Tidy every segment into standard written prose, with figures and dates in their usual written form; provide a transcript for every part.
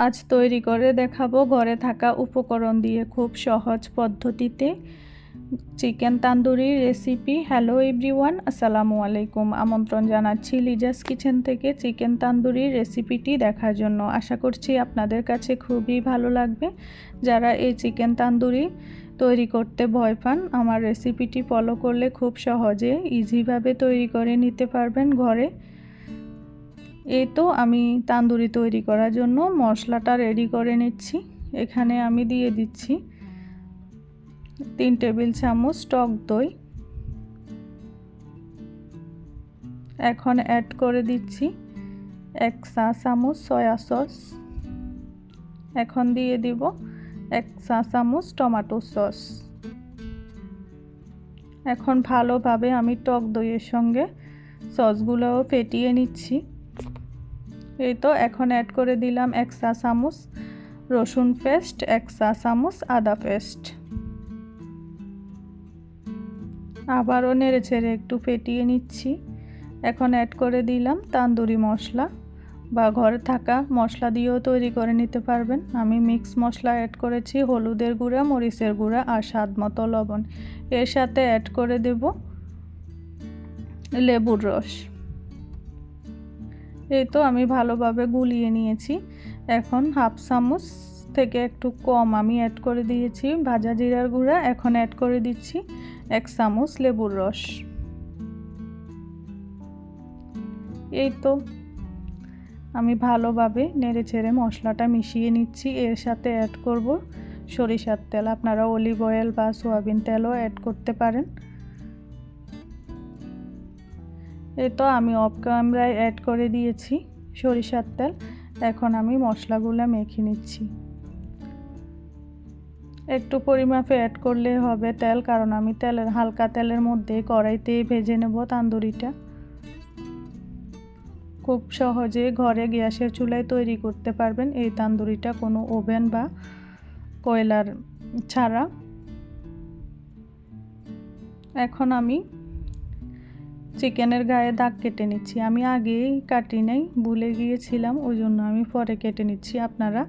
আজ তৈরি করে দেখাবো ঘরে থাকা উপকরণ দিয়ে খুব সহজ পদ্ধতিতে chicken tandoori recipe. Hello everyone, আসসালামু আলাইকুম। আমন্ত্রণ জানাচ্ছি লিজাস কিচেন থেকে চিকেন তান্দুরি রেসিপিটি দেখার জন্য। আশা করছি আপনাদের কাছে খুবই ভালো লাগবে। যারা এই চিকেন তান্দুরি তৈরি করতে ভয় পান, আমার রেসিপিটি ফলো করলে খুব সহজে ইজিভাবে তৈরি করে নিতে পারবেন ঘরে। এই তো আমি তান্দুরি তৈরি করার জন্য মশলাটা রেডি করে নিচ্ছি। এখানে আমি দিয়ে দিচ্ছি 3 টেবিল চামচ টক দই। এখন অ্যাড করে দিচ্ছি 1 চা চামচ সয়া সস। এখন দিয়ে দিব 1 চা চামচ টমেটো সস। এখন ভালোভাবে আমি টক দইয়ের সঙ্গে সসগুলোও ফেটিয়ে নিচ্ছি। এই তো এখন অ্যাড করে দিলাম 1 চা চামচ রসুন পেস্ট, 1 চা চামচ আদা পেস্ট। আবারও নেড়েচেড়ে একটু ফেটিয়ে নিচ্ছি। এখন অ্যাড করে দিলাম তান্দুরি মশলা বা ঘরে থাকা মশলা দিয়েও তৈরি করে নিতে পারবেন। আমি মিক্স মশলা অ্যাড করেছি, হলুদের গুঁড়া, মরিচের গুঁড়া আর স্বাদ মতো লবণ। এর সাথে অ্যাড করে দেব লেবুর রস। এই তো আমি ভালোভাবে গুলিয়ে নিয়েছি। এখন হাফ চামচ থেকে একটু কম আমি অ্যাড করে দিয়েছি ভাজা জিরার গুঁড়া। এখন অ্যাড করে দিচ্ছি 1 চামচ লেবুর রস। এই তো আমি ভালোভাবে নেড়েচেড়ে মশলাটা মিশিয়ে নিচ্ছি। এর সাথে অ্যাড করব সরিষার তেল। আপনারা অলিভ অয়েল বা সয়াবিন তেলও অ্যাড করতে পারেন। এই তো আমি অফ ক্যামেরায় অ্যাড করে দিয়েছি সরিষার তেল। এখন আমি মশলাগুলো মেখে নিচ্ছি। একটু পরিমাপে অ্যাড করলে হবে তেল, কারণ আমি হালকা তেলের মধ্যে কড়াইতে ভেজে নেব তান্দুরিটা। খুব সহজে ঘরে গ্যাসের চুলায় তৈরি করতে পারবেন এই তান্দুরিটা, কোনো ওভেন বা কয়লার ছাড়া। এখন আমি চিকেনের গায়ে দাগ কেটে নিচ্ছি। আমি আগেই কাটি নাই, ভুলে গিয়েছিলাম, ওই জন্য আমি পরে কেটে নিচ্ছি। আপনারা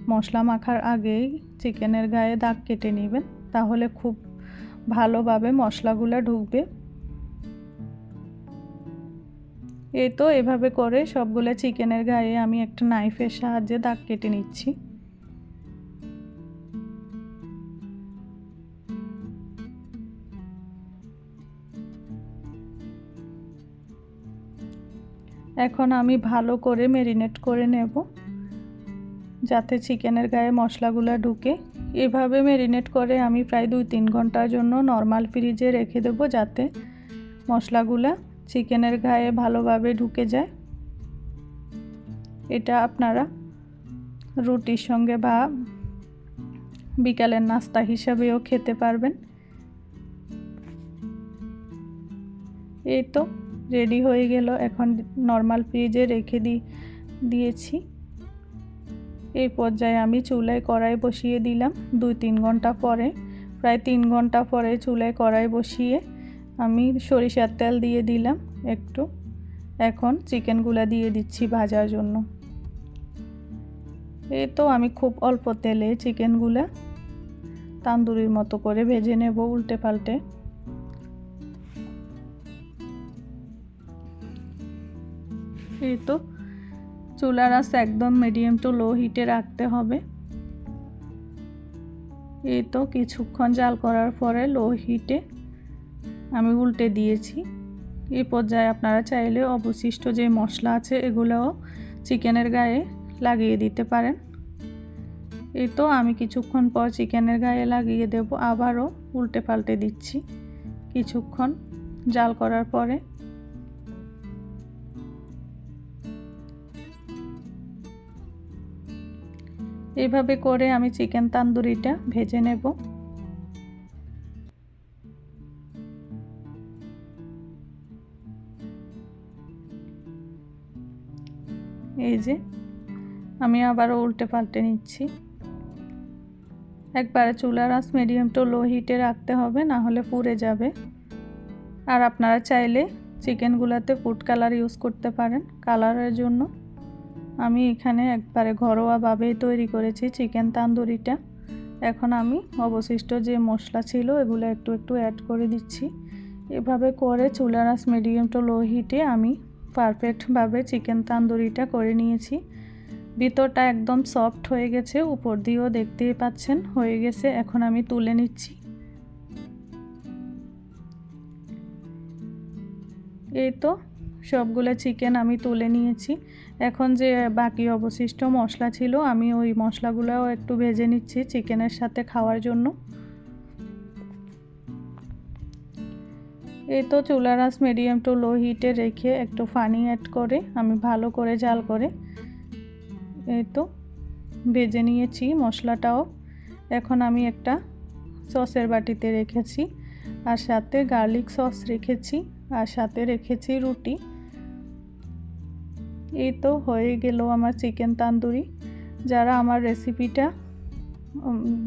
মশলা মাখার আগেই চিকেনের গায়ে দাগ কেটে নেবেন, তাহলে খুব ভালোভাবে মশলাগুলো ঢুকবে। এই তো এভাবে করে সবগুলো চিকেনের গায়ে আমি একটা নাইফের সাহায্যে দাগ কেটে নিচ্ছি। এখন আমি ভালো করে ম্যারিনেট করে নেব যাতে চিকেনের গায়ে মশলাগুলো ঢুকে। এভাবে ম্যারিনেট করে আমি প্রায় 2-3 ঘন্টার জন্য নর্মাল ফ্রিজে রেখে দেব, যাতে মশলাগুলো চিকেনের গায়ে ভালোভাবে ঢুকে যায়। এটা আপনারা রুটির সঙ্গে বা বিকালের নাস্তা হিসাবেও খেতে পারবেন। এই তো রেডি হয়ে গেল। এখন নর্মাল ফ্রিজে রেখে দিয়েছি। এই পর্যায়ে আমি চুলায় কড়াই বসিয়ে দিলাম 2-3 ঘন্টা পরে। প্রায় 3 ঘন্টা পরে চুলায় কড়াই বসিয়ে আমি সরিষার তেল দিয়ে দিলাম একটু। এখন চিকেনগুলো দিয়ে দিচ্ছি ভাজার জন্য। এই তো আমি খুব অল্প তেলে চিকেনগুলো তান্দুরির মতো করে ভেজে নেব উল্টে পাল্টে। এই তো চুলার আঁচ একদম মিডিয়াম টু লো হিটে রাখতে হবে। এই তো কিছুক্ষণ জাল করার পরে লো হিটে আমি উল্টে দিয়েছি। এই পর্যায়ে আপনারা চাইলে অবশিষ্ট যে মশলা আছে এগুলোও চিকেনের গায়ে লাগিয়ে দিতে পারেন। এই তো আমি কিছুক্ষণ পর চিকেনের গায়ে লাগিয়ে দেব। আবারও উল্টে পাল্টে দিচ্ছি কিছুক্ষণ জাল করার পরে। এইভাবে করে আমি চিকেন তান্দুরিটা ভেজে নেব। এই যে আমি আবারও উল্টে পাল্টে নিচ্ছি। একবারে চুলার আঁচ মিডিয়াম টু লো হিটে রাখতে হবে, না হলে পুড়ে যাবে। আর আপনারা চাইলে চিকেনগুলোতে ফুড কালার ইউজ করতে পারেন কালারের জন্য। আমি এখানে একবারে ঘরোয়াভাবেই তৈরি করেছি চিকেন তান্দুরিটা। এখন আমি অবশিষ্ট যে মশলা ছিল এগুলো একটু একটু অ্যাড করে দিচ্ছি। এভাবে করে চুলার আঁচ মিডিয়াম টু লো হিটে আমি পারফেক্টভাবে চিকেন তান্দুরিটা করে নিয়েছি। ভিতরটা একদম সফট হয়ে গেছে, উপর দিয়েও দেখতেই পাচ্ছেন হয়ে গেছে। এখন আমি তুলে নিচ্ছি। এই তো সবগুলো চিকেন আমি তুলে নিয়েছি। এখন যে বাকি অবশিষ্ট মশলা ছিল আমি ওই মশলাগুলোও একটু ভেজে নিচ্ছি চিকেনের সাথে খাওয়ার জন্য। এই তো চুলার আঁচ মিডিয়াম টু লো হিটে রেখে একটু পানি অ্যাড করে আমি ভালো করে জাল করে এই তো ভেজে নিয়েছি মশলাটাও। এখন আমি একটা সসের বাটিতে রেখেছি, আর সাথে গার্লিক সস রেখেছি, আর সাথে রেখেছি রুটি। এই তো হয়ে গেল আমার চিকেন তান্দুরি। যারা আমার রেসিপিটা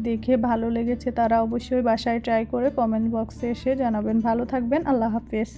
দেখে ভালো লেগেছে তারা অবশ্যই বাসায় ট্রাই করে কমেন্ট বক্সে এসে জানাবেন। ভালো থাকবেন, আল্লাহ হাফেজ।